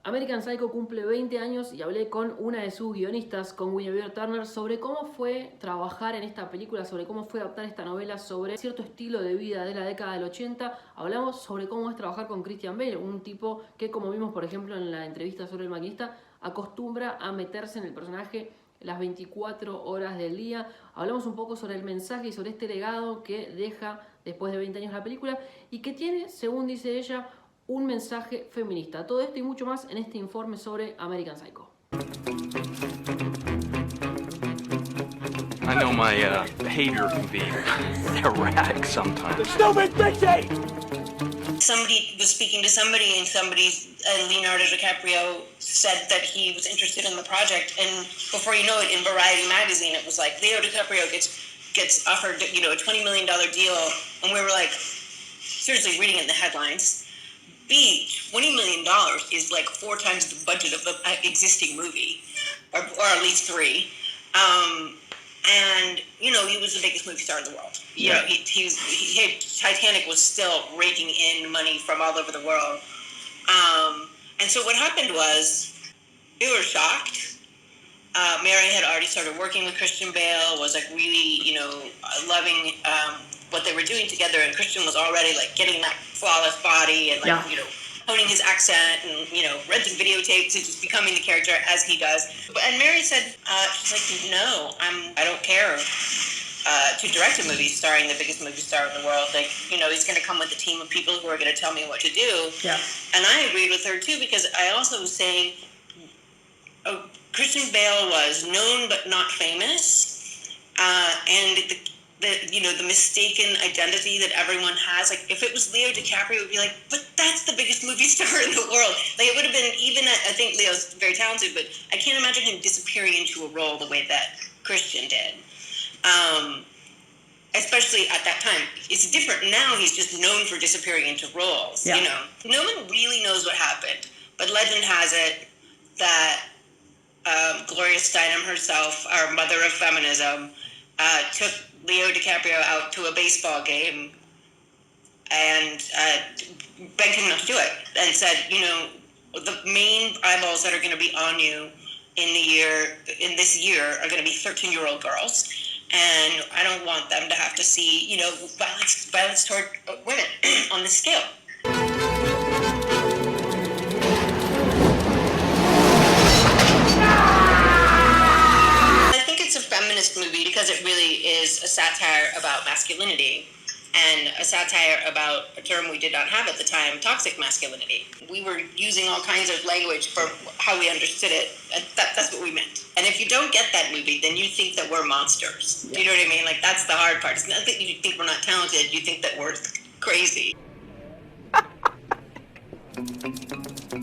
American Psycho cumple 20 años y hablé con una de sus guionistas, con Guinevere Turner, sobre cómo fue trabajar en esta película, sobre cómo fue adaptar esta novela, sobre cierto estilo de vida de la década del 80. Hablamos sobre cómo es trabajar con Christian Bale, un tipo que, como vimos por ejemplo en la entrevista sobre El Maquinista, acostumbra a meterse en el personaje las 24 horas del día. Hablamos un poco sobre el mensaje y sobre este legado que deja después de 20 años la película y que tiene, según dice ella, un mensaje feminista. Todo esto y mucho más en este informe sobre American Psycho. I know my behavior can be erratic sometimes. Stupid bitchy! Somebody was speaking to somebody, and Leonardo DiCaprio said that he was interested in the project, and before you know it, in Variety magazine, it was like Leo DiCaprio gets offered, a $20 million deal, and we were like, seriously, reading it in the headlines. B, $20 million is like 4 times the budget of the existing movie, or at least 3. And he was the biggest movie star in the world. Titanic was still raking in money from all over the world. And so what happened was, we were shocked. Mary had already started working with Christian Bale, was like really, loving what they were doing together, and Christian was already like getting that flawless body and honing his accent and renting videotapes and just becoming the character as he does. And Mary said, she's like, no, I don't care to direct a movie starring the biggest movie star in the world. Like, he's going to come with a team of people who are going to tell me what to do. Yeah. And I agreed with her too, because I also was saying, Christian Bale was known but not famous, and the mistaken identity that everyone has. Like, if it was Leo DiCaprio, it would be like, but that's the biggest movie star in the world. Like, it would have been, I think Leo's very talented, but I can't imagine him disappearing into a role the way that Christian did. Especially at that time. It's different now. He's just known for disappearing into roles. Yeah. No one really knows what happened, but legend has it that Gloria Steinem herself, our mother of feminism, took Leo DiCaprio out to a baseball game and begged him not to do it, and said, the main eyeballs that are going to be on you in this year are going to be 13-year-old girls, and I don't want them to have to see, violence toward women on this scale. Feminist movie because it really is a satire about masculinity and a satire about a term we did not have at the time, toxic masculinity. We were using all kinds of language for how we understood it, and that's what we meant. And if you don't get that movie, then you think that we're monsters. Yeah. Do you know what I mean? Like, that's the hard part. It's not that you think we're not talented, you think that we're crazy.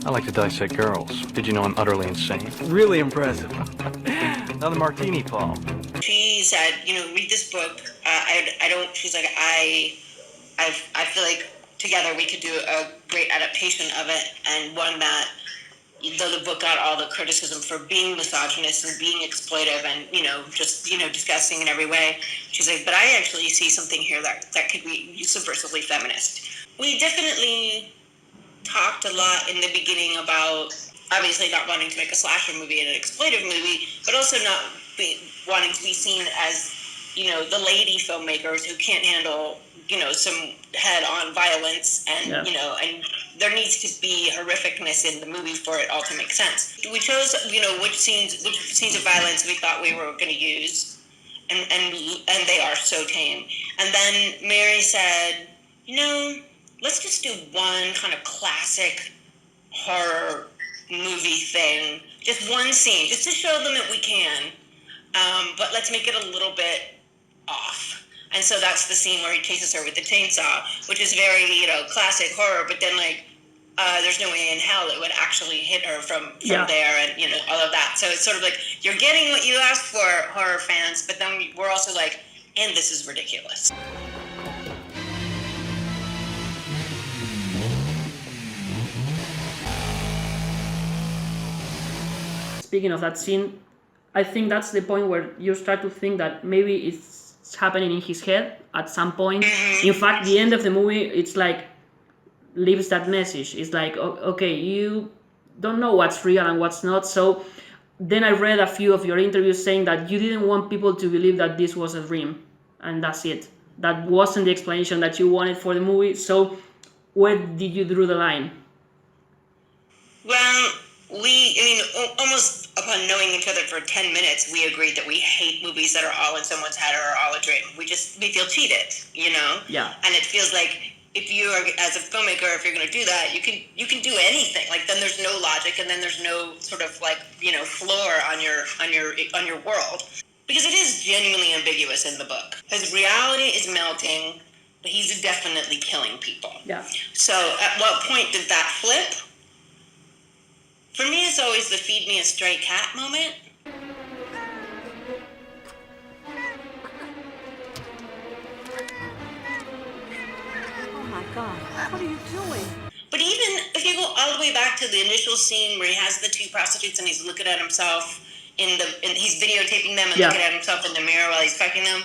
I like to dissect girls. Did you know I'm utterly insane? Really impressive. Another martini, Paul. She said, read this book. She's like, I feel like together we could do a great adaptation of it, and one that, though the book got all the criticism for being misogynist and being exploitive and, disgusting in every way, she's like, but I actually see something here that could be subversively feminist. We definitely talked a lot in the beginning about obviously not wanting to make a slasher movie and an exploitive movie, but also not wanting to be seen as, the lady filmmakers who can't handle, some head-on violence and, and there needs to be horrificness in the movie for it all to make sense. We chose, which scenes of violence we thought we were going to use, and they are so tame. And then Mary said, let's just do one kind of classic horror movie thing, just one scene, just to show them that we can, but let's make it a little bit off. And so that's the scene where he chases her with the chainsaw, which is very, classic horror, but then there's no way in hell it would actually hit her from there and, all of that. So it's sort of like, you're getting what you asked for, horror fans, but then we're also like, and this is ridiculous. Speaking of that scene, I think that's the point where you start to think that maybe it's happening in his head at some point. In fact, the end of the movie, it's like, leaves that message. It's like, okay, you don't know what's real and what's not. So then I read a few of your interviews saying that you didn't want people to believe that this was a dream, and that's it. That wasn't the explanation that you wanted for the movie. So where did you draw the line? Well, almost upon knowing each other for 10 minutes, we agreed that we hate movies that are all in someone's head or are all a dream. We feel cheated, you know? Yeah. And it feels like if you are, as a filmmaker, if you're going to do that, you can do anything. Like, then there's no logic, and then there's no sort of like, you know, floor on your world. Because it is genuinely ambiguous in the book. His reality is melting, but he's definitely killing people. Yeah. So at what point did that flip? For me, it's always the feed me a stray cat moment. Oh my God, what are you doing? But even if you go all the way back to the initial scene where he has the two prostitutes and he's looking at himself and he's videotaping them and looking at himself in the mirror while he's fucking them,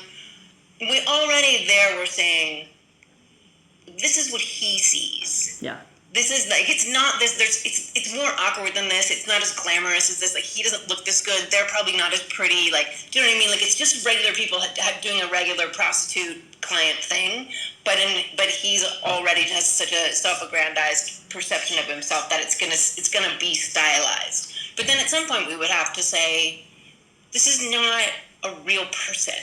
we already there were saying, this is what he sees. Yeah. This is like, it's not this, it's more awkward than this. It's not as glamorous as this. Like, he doesn't look this good. They're probably not as pretty. Like, do you know what I mean? Like, it's just regular people doing a regular prostitute client thing. But he's already has such a self-aggrandized perception of himself that it's gonna be stylized. But then at some point we would have to say, this is not a real person.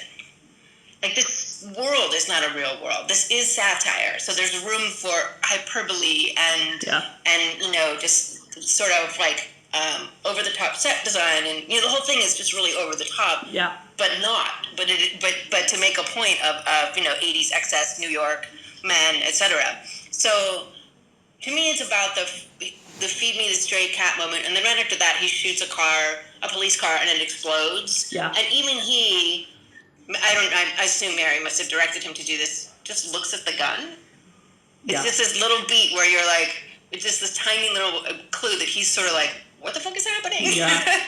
Like, this world is not a real world. This is satire. So there's room for hyperbole and you know, just sort of like over the top set design, and you know, the whole thing is just really over the top. Yeah. But to make a point of you know, 80s excess, New York men, etc. So to me, it's about the feed me the stray cat moment, and then right after that, he shoots a police car, and it explodes. Yeah. And even he, I assume Mary must have directed him to do this, just looks at the gun. It's just this little beat where you're like, it's just this tiny little clue that he's sort of like, what the fuck is happening? Yeah.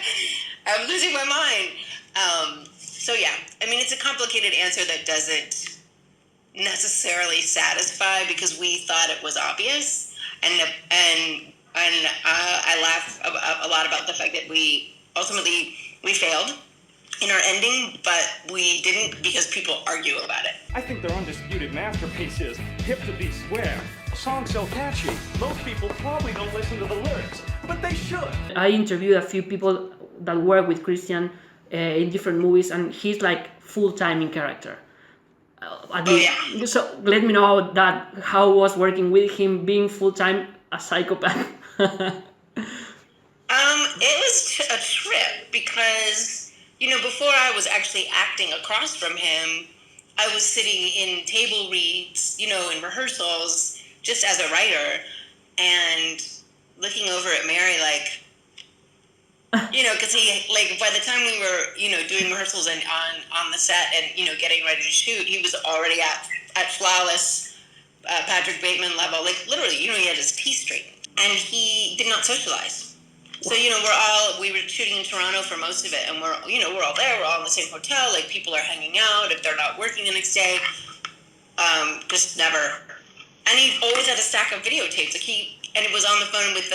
I'm losing my mind. So yeah, I mean, it's a complicated answer that doesn't necessarily satisfy because we thought it was obvious, and I laugh a lot about the fact that we ultimately failed in our ending, but we didn't because people argue about it. I think their undisputed masterpiece is Hip to Be Square. A song so catchy, most people probably don't listen to the lyrics, but they should. I interviewed a few people that work with Christian in different movies, and he's like full-time in character. So let me know how was working with him being full-time a psychopath. It was a trip because, you know, before I was actually acting across from him, I was sitting in table reads, you know, in rehearsals, just as a writer, and looking over at Mary like, you know, because he, like, by the time we were, you know, doing rehearsals and on the set and, you know, getting ready to shoot, he was already at flawless Patrick Bateman level. Like, literally, you know, he had his teeth straightened. And he did not socialize. So, you know, we were shooting in Toronto for most of it, and we're all there, we're all in the same hotel, like, people are hanging out, if they're not working the next day, just never. And he always had a stack of videotapes, and it was on the phone with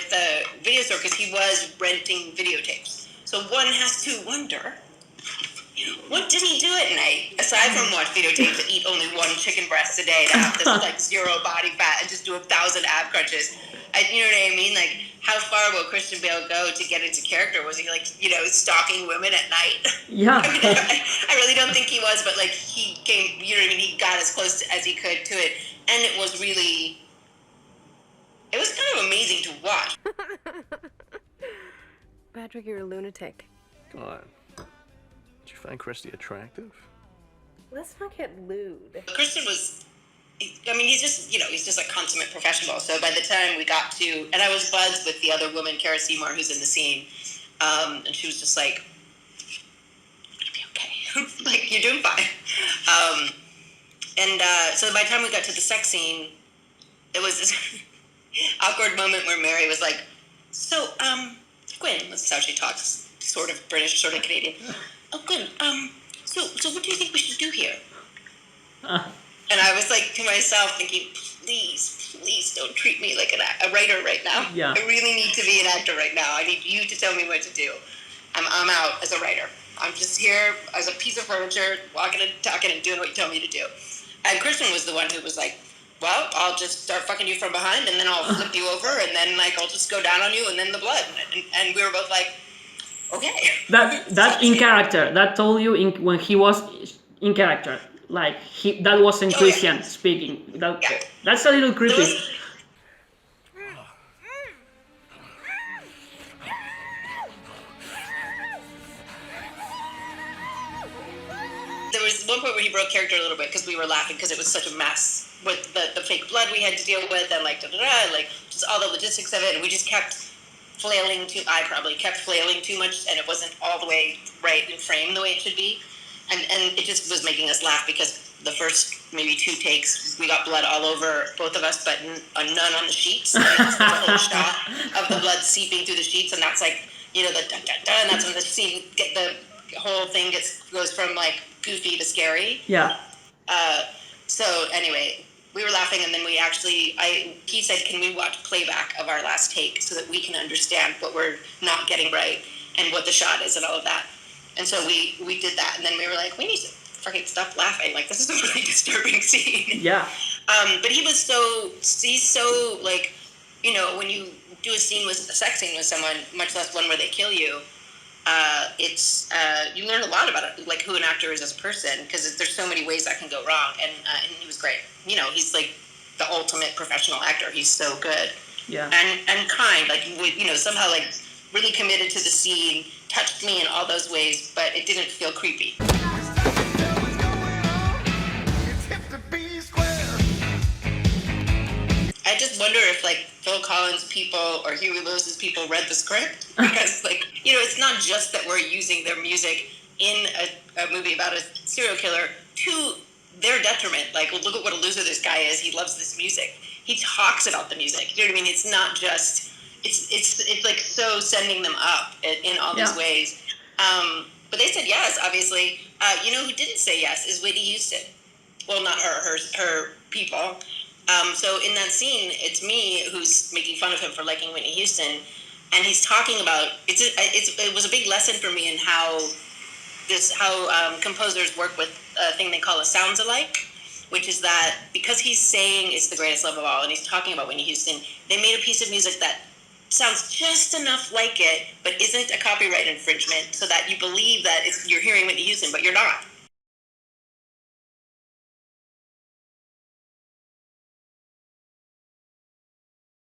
the video store, because he was renting videotapes. So one has to wonder, what did he do at night, aside from watch videotapes and eat only one chicken breast a day to have this, like, zero body fat and just do 1,000 ab crunches? You know what I mean? Like, how far will Christian Bale go to get into character? Was he, like, you know, stalking women at night? Yeah. I mean, I really don't think he was, but, like, he came, you know what I mean? He got as close as he could to it. And it was really, it was kind of amazing to watch. Patrick, you're a lunatic. Come on. Did you find Christy attractive? Let's not get lewd. Christian was, I mean, he's just a consummate professional. So by the time we got to, and I was buds with the other woman, Cara Seymour, who's in the scene, and she was just like, "You're gonna be okay. Like, you're doing fine." So by the time we got to the sex scene, it was this awkward moment where Mary was like, "So, Gwen," this is how she talks, sort of British, sort of Canadian. "Oh, Gwen, so what do you think we should do here?" And I was like to myself thinking, please please don't treat me like a writer right now. Yeah. I really need to be an actor right now. I need you to tell me what to do. I'm out as a writer. I'm just here as a piece of furniture, walking and talking and doing what you tell me to do. And Christian was the one who was like, well, I'll just start fucking you from behind, and then I'll flip you over, and then like I'll just go down on you, and then the blood. And we were both like, okay. That in character. That told you when he was in character. Like that wasn't Christian speaking. That's a little creepy. There was one point where he broke character a little bit because we were laughing because it was such a mess with the fake blood we had to deal with and like like just all the logistics of it, and we just kept flailing I probably kept flailing too much, and it wasn't all the way right in frame the way it should be, and it just was making us laugh because the first maybe 2 takes we got blood all over both of us, but none on the sheets. Like, it's the whole shot of the blood seeping through the sheets, and that's like the dun, dun, dun, and that's when the scene the whole thing goes from like goofy to scary. Yeah. So anyway, we were laughing, and then he said, can we watch playback of our last take so that we can understand what we're not getting right and what the shot is and all of that. And so we did that, and then we were like, we need to fucking stop laughing. Like, this is a really disturbing scene. Yeah. But he's so like, when you do a sex scene with someone, much less one where they kill you, you learn a lot about it, like who an actor is as a person, because there's so many ways that can go wrong, and he was great. He's like the ultimate professional actor. He's so good. Yeah. And kind, like somehow like really committed to the scene, touched me in all those ways, but it didn't feel creepy. I just wonder if like Phil Collins' people or Huey Lewis's people read the script, because like it's not just that we're using their music in a movie about a serial killer to their detriment. Like, look at what a loser this guy is. He loves this music. He talks about the music. You know what I mean? It's not just it's like so sending them up in all these ways. But they said yes, obviously. Who didn't say yes is Whitney Houston. Well, not her people. So in that scene, it's me who's making fun of him for liking Whitney Houston, and he's talking about it was a big lesson for me in how composers work with a thing they call a sounds alike, which is that because he's saying it's the greatest love of all, and he's talking about Whitney Houston, they made a piece of music that sounds just enough like it, but isn't a copyright infringement, so that you believe that you're hearing Whitney Houston, but you're not.